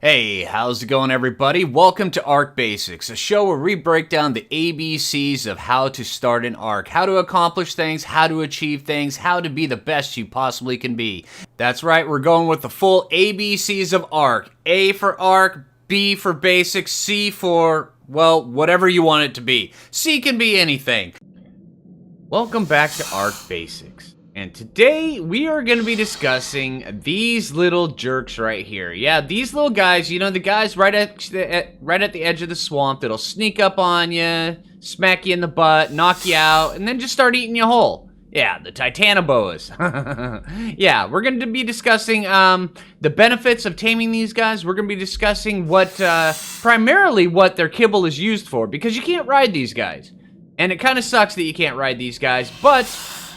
Hey, how's it going everybody? Welcome to Arc Basics, a show where we break down the ABCs of how to start an arc, how to accomplish things, how to achieve things, how to be the best you possibly can be. That's right, we're going with the full ABCs of arc. A for arc, B for basic, C for, well, whatever you want it to be. C can be anything. Welcome back to Arc Basics. And today, we are going to be discussing these little jerks right here. Yeah, these little guys, you know, the guys right at the edge of the swamp that'll sneak up on you, smack you in the butt, knock you out, and then just start eating you whole. Yeah, the Titanoboas. Yeah, we're going to be discussing the benefits of taming these guys. We're going to be discussing primarily what their kibble is used for, because you can't ride these guys. And it kind of sucks that you can't ride these guys, but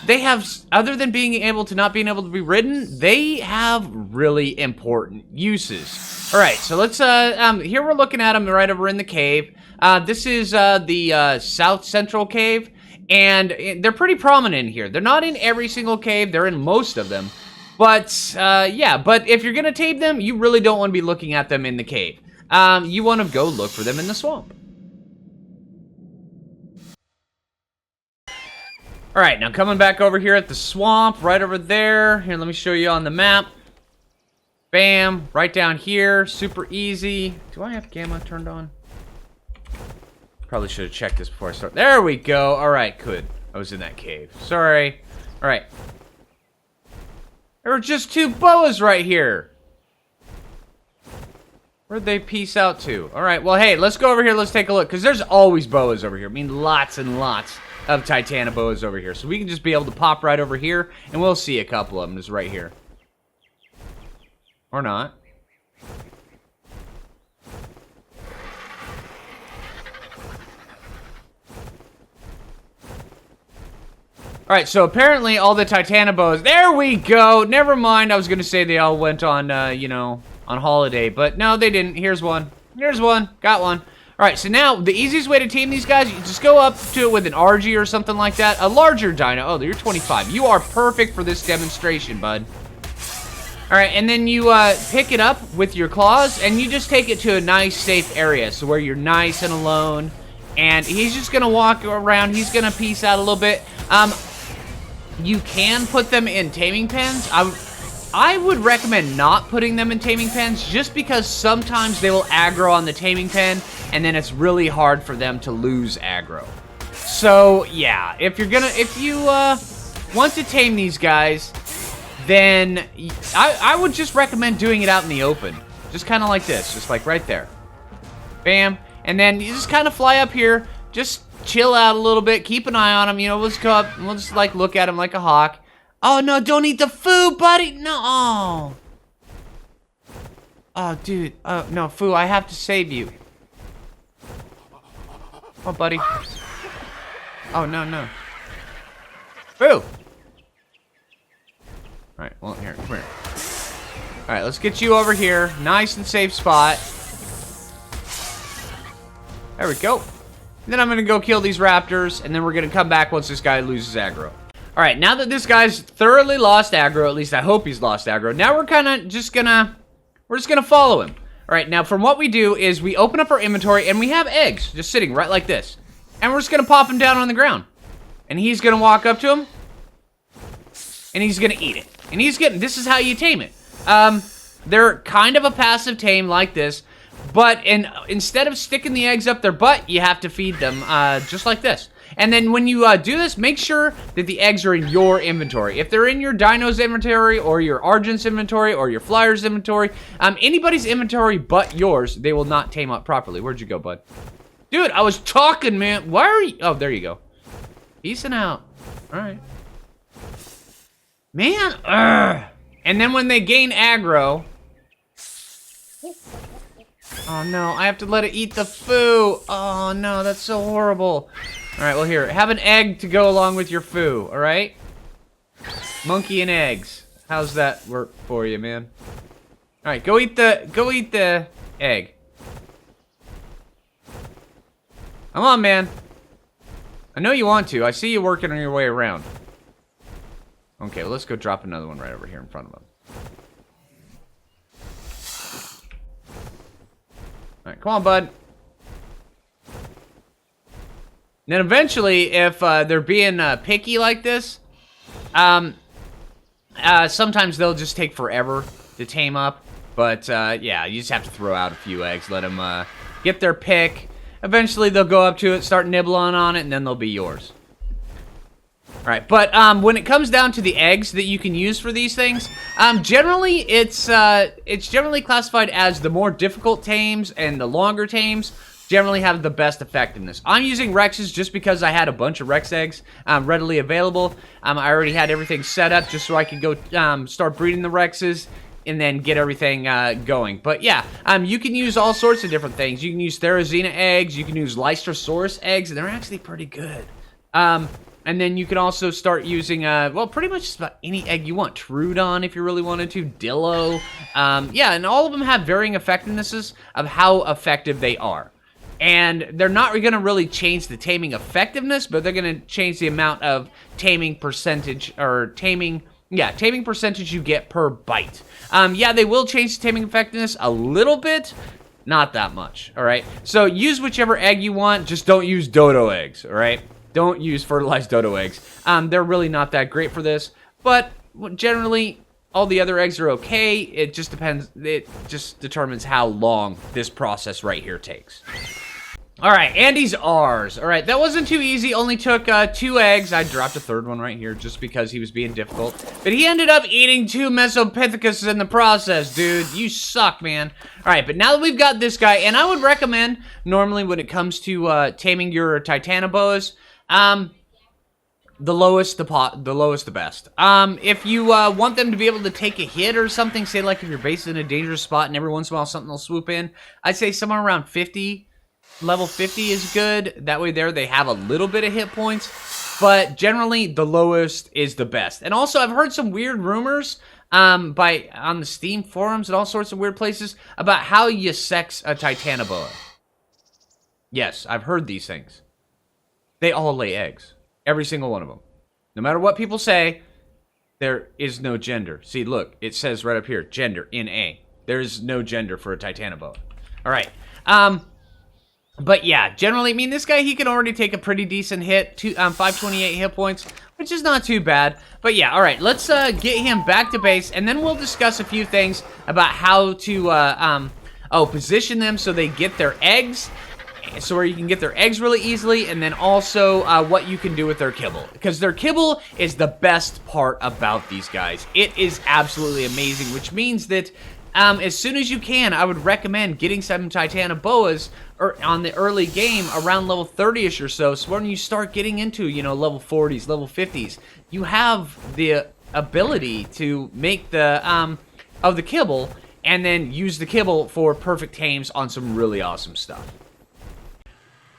they have, other than not being able to be ridden, they have really important uses. All right, so let's, here we're looking at them right over in the cave. This is the South Central Cave, and they're pretty prominent here. They're not in every single cave, they're in most of them. But, yeah, but if you're gonna tame them, you really don't want to be looking at them in the cave. You want to go look for them in the swamp. Alright, now coming back over here at the swamp, right over there. Here, let me show you on the map. Bam, right down here, super easy. Do I have gamma turned on? Probably should have checked this before I start. There we go. Alright, good. I was in that cave. Sorry. Alright. There were just two boas right here. Where'd they peace out to? Alright, well, hey, let's go over here. Let's take a look, because there's always boas over here. I mean, lots and lots of Titanoboas over here. So we can just be able to pop right over here, and we'll see a couple of them just right here. Or not. Alright, so apparently all the Titanoboas... There we go! Never mind, I was going to say they all went on, you know, on holiday. But no, they didn't. Here's one. Here's one. Got one. Alright, so now, the easiest way to tame these guys, you just go up to it with an RG or something like that. A larger dino. Oh, you're 25. You are perfect for this demonstration, bud. Alright, and then you pick it up with your claws, and you just take it to a nice, safe area. So where you're nice and alone. And he's just going to walk around. He's going to peace out a little bit. You can put them in taming pens. I would recommend not putting them in taming pens, just because sometimes they will aggro on the taming pen, and then it's really hard for them to lose aggro. So yeah, if you want to tame these guys, then I would just recommend doing it out in the open, just kind of like this, just like right there. Bam, and then you just kind of fly up here, just chill out a little bit, keep an eye on them. You know, let's go up and we'll just like look at them like a hawk. Oh, no, don't eat the food, buddy. No. Oh, dude. Oh, no, Foo, I have to save you. Oh, buddy. Oh, no, no. Foo. Alright, well, here, come here. Alright, let's get you over here. Nice and safe spot. There we go. And then I'm going to go kill these raptors, and then we're going to come back once this guy loses aggro. Alright, now that this guy's thoroughly lost aggro, at least I hope he's lost aggro, now we're just gonna follow him. Alright, now from what we do is we open up our inventory and we have eggs just sitting right like this. And we're just gonna pop him down on the ground. And he's gonna walk up to him. And he's gonna eat it. And this is how you tame it. They're kind of a passive tame like this, but instead of sticking the eggs up their butt, you have to feed them just like this. And then when you do this, make sure that the eggs are in your inventory. If they're in your dino's inventory, or your Argent's inventory, or your Flyer's inventory, anybody's inventory but yours, they will not tame up properly. Where'd you go, bud? Dude, I was talking, man. Why are you... Oh, there you go. Peacing out. All right. Man, and then when they gain aggro... Oh, no, I have to let it eat the foo. Oh, no, that's so horrible. Alright, well here, have an egg to go along with your foo, alright? Monkey and eggs. How's that work for you, man? Alright, go eat the egg. Come on, man. I know you want to. I see you working on your way around. Okay, well, let's go drop another one right over here in front of him. right, come on, bud. And then eventually, if they're being picky like this, sometimes they'll just take forever to tame up. But, yeah, you just have to throw out a few eggs. Let them get their pick. Eventually, they'll go up to it, start nibbling on it, and then they'll be yours. All right, but when it comes down to the eggs that you can use for these things, generally it's generally classified as the more difficult tames and the longer tames generally have the best effectiveness. I'm using Rexes just because I had a bunch of Rex eggs readily available. I already had everything set up just so I could go start breeding the Rexes and then get everything going. But yeah, you can use all sorts of different things. You can use Therizina eggs, you can use Lystrosaurus eggs, and they're actually pretty good. And then you can also start using, well, pretty much just about any egg you want. Trudon, if you really wanted to. Dillo. Yeah, and all of them have varying effectivenesses of how effective they are. And they're not going to really change the taming effectiveness, but they're going to change the amount of taming percentage, or taming percentage you get per bite. Yeah, they will change the taming effectiveness a little bit. Not that much, all right? So use whichever egg you want. Just don't use dodo eggs, all right? Don't use fertilized dodo eggs. They're really not that great for this, but generally, all the other eggs are okay. It just depends. It just determines how long this process right here takes. All right, Andy's R's. All right, that wasn't too easy. Only took 2 eggs. I dropped a third one right here just because he was being difficult. But he ended up eating 2 Mesopithecus in the process, dude. You suck, man. All right, but now that we've got this guy, and I would recommend, normally when it comes to taming your Titanoboas, the lowest the best. If you want them to be able to take a hit or something, say like if your base is in a dangerous spot and every once in a while something will swoop in, I'd say somewhere around 50. Level 50 is good. That way there they have a little bit of hit points, but generally the lowest is the best. And also I've heard some weird rumors on the Steam forums and all sorts of weird places about how you sex a Titanoboa. Yes, I've heard these things. They all lay eggs. Every single one of them. No matter what people say, there is no gender. See, look, it says right up here, gender in A. There is no gender for a Titanoboa. All right. But yeah, generally, I mean, this guy, he can already take a pretty decent hit, 528 hit points, which is not too bad. But yeah, all right, let's get him back to base, and then we'll discuss a few things about how to position them so they get their eggs, so where you can get their eggs really easily, and then also what you can do with their kibble. Because their kibble is the best part about these guys. It is absolutely amazing, which means that as soon as you can, I would recommend getting some Titanoboas on the early game around level 30-ish or so. So when you start getting into, you know, level 40s, level 50s, you have the ability to make the kibble and then use the kibble for perfect tames on some really awesome stuff.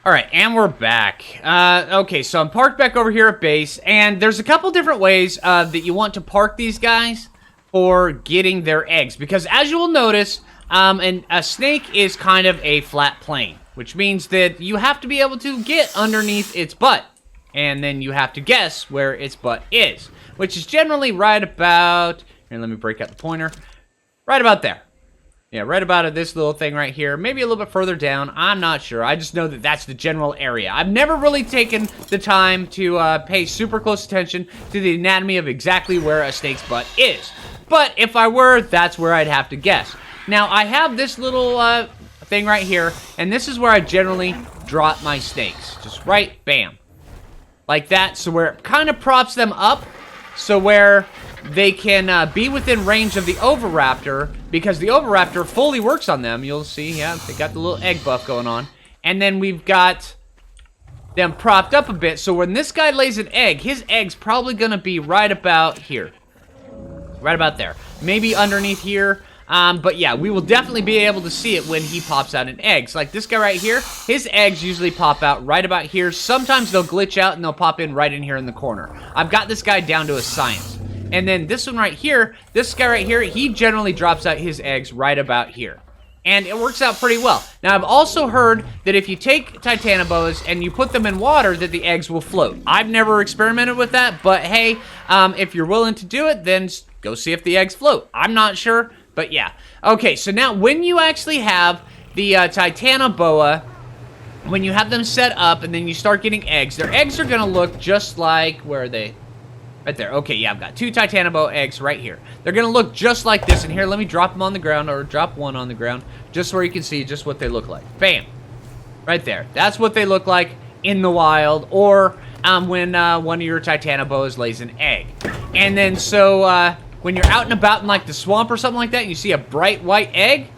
All right, and we're back. Okay, so I'm parked back over here at base, and there's a couple different ways that you want to park these guys for getting their eggs, because as you will notice, a snake is kind of a flat plane, which means that you have to be able to get underneath its butt, and then you have to guess where its butt is, which is generally right about, here, let me break out the pointer, right about there. Yeah, right about at this little thing right here. Maybe a little bit further down. I'm not sure. I just know that that's the general area. I've never really taken the time to pay super close attention to the anatomy of exactly where a snake's butt is. But if I were, that's where I'd have to guess. Now, I have this little thing right here, and this is where I generally drop my snakes. Just right, bam. Like that, so where it kind of props them up, so where they can be within range of the Oviraptor, because the Oviraptor fully works on them. You'll see, yeah, they got the little egg buff going on. And then we've got them propped up a bit, so when this guy lays an egg, his egg's probably going to be right about here. Right about there. Maybe underneath here. But yeah, we will definitely be able to see it when he pops out an egg. So like this guy right here, his eggs usually pop out right about here. Sometimes they'll glitch out and they'll pop in right in here in the corner. I've got this guy down to a science. And then this one right here, this guy right here, he generally drops out his eggs right about here. And it works out pretty well. Now, I've also heard that if you take Titanoboas and you put them in water, that the eggs will float. I've never experimented with that, but hey, if you're willing to do it, then go see if the eggs float. I'm not sure, but yeah. Okay, so now when you actually have the Titanoboa, when you have them set up and then you start getting eggs, their eggs are going to look just like, where are they? Right there. Okay, yeah, I've got 2 Titanoboa eggs right here. They're going to look just like this. And here, let me drop them on the ground, or drop one on the ground, just where you can see just what they look like. Bam. Right there. That's what they look like in the wild, or when one of your Titanoboas lays an egg. And then, so, when you're out and about in, like, the swamp or something like that, and you see a bright white egg,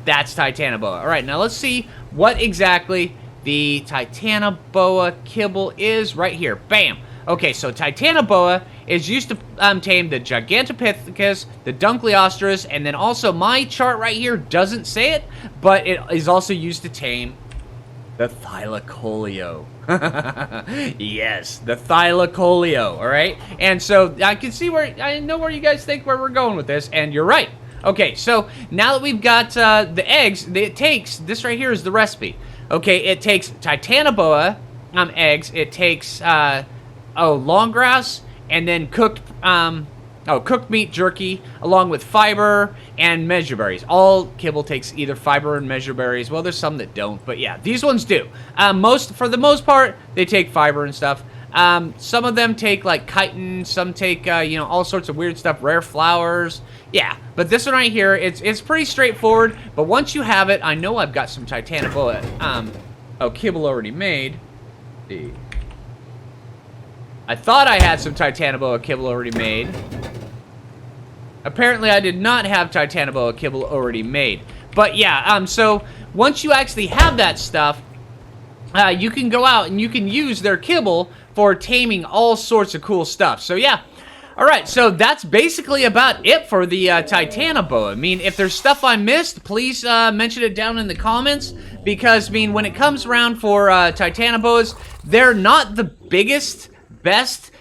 that's Titanoboa. All right, now let's see what exactly the Titanoboa Kibble is right here. Bam. Okay, so Titanoboa is used to tame the Gigantopithecus, the Dunkleosteris, and then also my chart right here doesn't say it, but it is also used to tame the Thylacoleo. Yes, the Thylacoleo, all right? And so I can see I know where you guys think where we're going with this, and you're right. Okay, so now that we've got the eggs, it takes, this right here is the recipe. Okay, it takes Titanoboa eggs, it takes long grass, and then cooked meat jerky, along with fiber and measureberries. All kibble takes either fiber and measureberries. Well, there's some that don't, but yeah, these ones do. For the most part, they take fiber and stuff. Some of them take like chitin, some take all sorts of weird stuff, rare flowers. Yeah, but this one right here, it's pretty straightforward. But once you have it, I know I've got some Titanoboa kibble already made. I thought I had some Titanoboa Kibble already made. Apparently, I did not have Titanoboa Kibble already made. But yeah, so once you actually have that stuff, you can go out and you can use their kibble for taming all sorts of cool stuff. So yeah, all right, so that's basically about it for the Titanoboa. I mean, if there's stuff I missed, please mention it down in the comments, because, I mean, when it comes around for Titanoboas, they're not the biggest, best,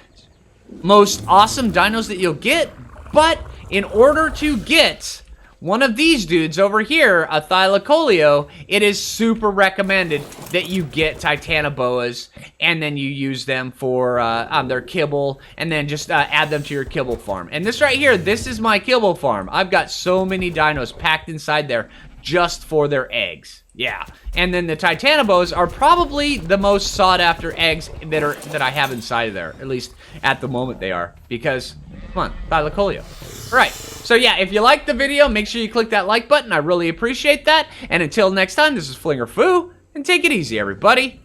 most awesome dinos that you'll get, but in order to get one of these dudes over here, a Thylacoleo, it is super recommended that you get Titanoboas and then you use them for their kibble, and then just add them to your kibble farm. And this right here, this is my kibble farm. I've got so many dinos packed inside there just for their eggs. Yeah, and then the Titanoboas are probably the most sought after eggs that I have inside of there. At least at the moment they are, because come on, Thylacoleo. All right, so yeah, if you liked the video, make sure you click that like button. I really appreciate that. And until next time, this is Phlinger Phoo, and take it easy, everybody.